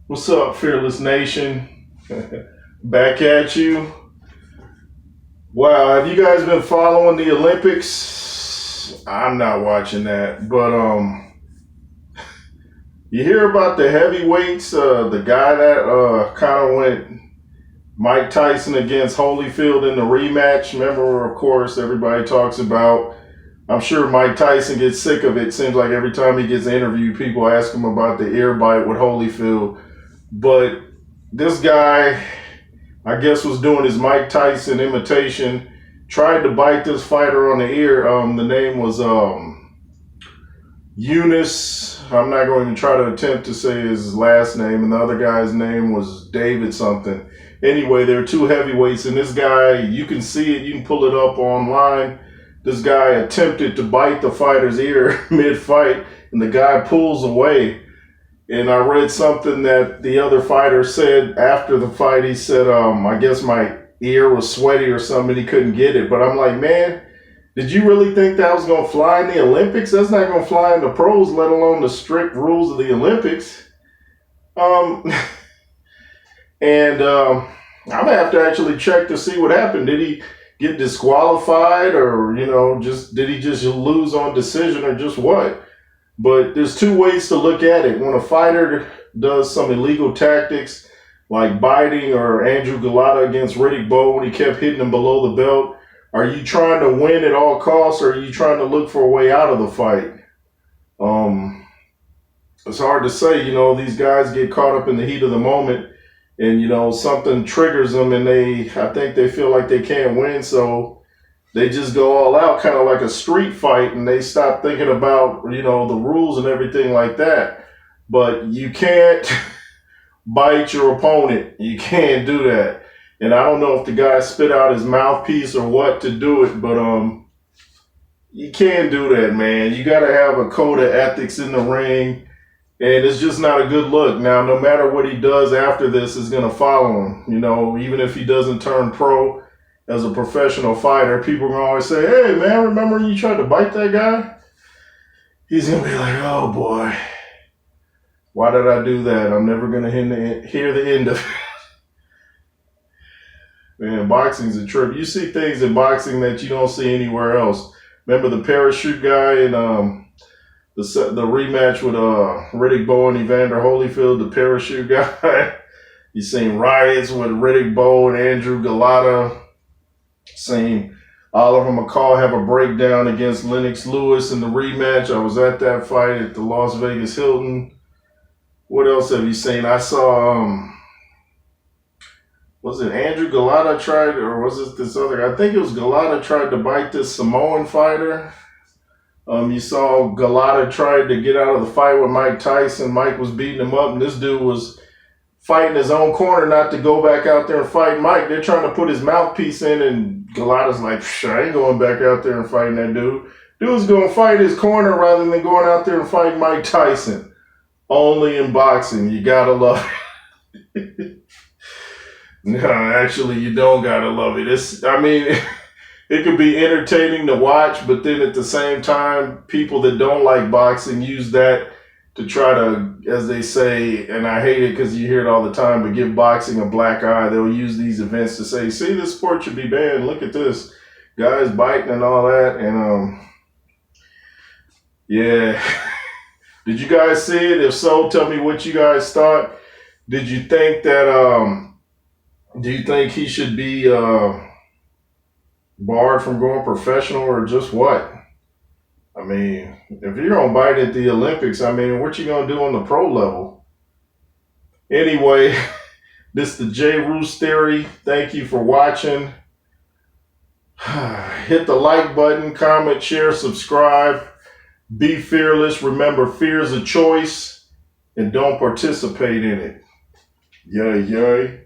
What's up, Fearless Nation? Back at you. Wow, have you guys been following the Olympics? I'm not watching that, but you hear about the heavyweights? The guy that kind of went Mike Tyson against Holyfield in the rematch. Remember, of course, everybody talks about. I'm sure Mike Tyson gets sick of it. Seems like every time he gets interviewed, people ask him about the ear bite with Holyfield. But this guy, I guess, was doing his Mike Tyson imitation, tried to bite this fighter on the ear. The name was Eunice. I'm not going to try to attempt to say his last name, and the other guy's name was David something. Anyway, there are two heavyweights, and this guy, you can see it, you can pull it up online. This guy attempted to bite the fighter's ear mid-fight, and the guy pulls away. And I read something that the other fighter said after the fight. He said, I guess my ear was sweaty or something, he couldn't get it. But I'm like, man, did you really think that was going to fly in the Olympics? That's not going to fly in the pros, let alone the strict rules of the Olympics. And I'm going to have to actually check to see what happened. Did he get disqualified, or, did he just lose on decision, or just what? But there's two ways to look at it. When a fighter does some illegal tactics like biting, or Andrew Golota against Riddick Bowe when he kept hitting him below the belt, are you trying to win at all costs, or are you trying to look for a way out of the fight? It's hard to say. These guys get caught up in the heat of the moment, and, something triggers them, and I think they feel like they can't win, so they just go all out, kind of like a street fight, and they stop thinking about, the rules and everything like that. But you can't bite your opponent. You can't do that. And I don't know if the guy spit out his mouthpiece or what to do it, but you can't do that, man. You got to have a code of ethics in the ring, and it's just not a good look. Now, no matter what he does after this is going to follow him. Even if he doesn't turn pro as a professional fighter, people are going to always say, hey, man, remember you tried to bite that guy? He's going to be like, oh, boy, why did I do that? I'm never going to hear the end of it. Man, boxing's a trip. You see things in boxing that you don't see anywhere else. Remember the parachute guy in the rematch with Riddick Bowe and Evander Holyfield, the parachute guy? You seen riots with Riddick Bowe and Andrew Golota. Seen Oliver McCall have a breakdown against Lennox Lewis in the rematch. I was at that fight at the Las Vegas Hilton. What else have you seen? I saw, was it Andrew Golota tried, or was it this other? I think it was Golota tried to bite this Samoan fighter. You saw Golota tried to get out of the fight with Mike Tyson. Mike was beating him up, and this dude was fighting his own corner not to go back out there and fight Mike. They're trying to put his mouthpiece in, and Golota's like, I ain't going back out there and fighting that dude. Dude's going to fight his corner rather than going out there and fight Mike Tyson. Only in boxing. You got to love it. No, actually, you don't got to love it. It could be entertaining to watch, but then at the same time, people that don't like boxing use that to try to, as they say, and I hate it because you hear it all the time, but give boxing a black eye. They'll use these events to say, see, this sport should be banned. Look at this. Guys biting and all that. And, yeah. Did you guys see it? If so, tell me what you guys thought. Did you think that, do you think he should be barred from going professional, or just what? If you're going to bite at the Olympics, what you going to do on the pro level? Anyway, this is the J. Roos Theory. Thank you for watching. Hit the like button, comment, share, subscribe. Be fearless. Remember, fear is a choice, and don't participate in it. Yay, yay.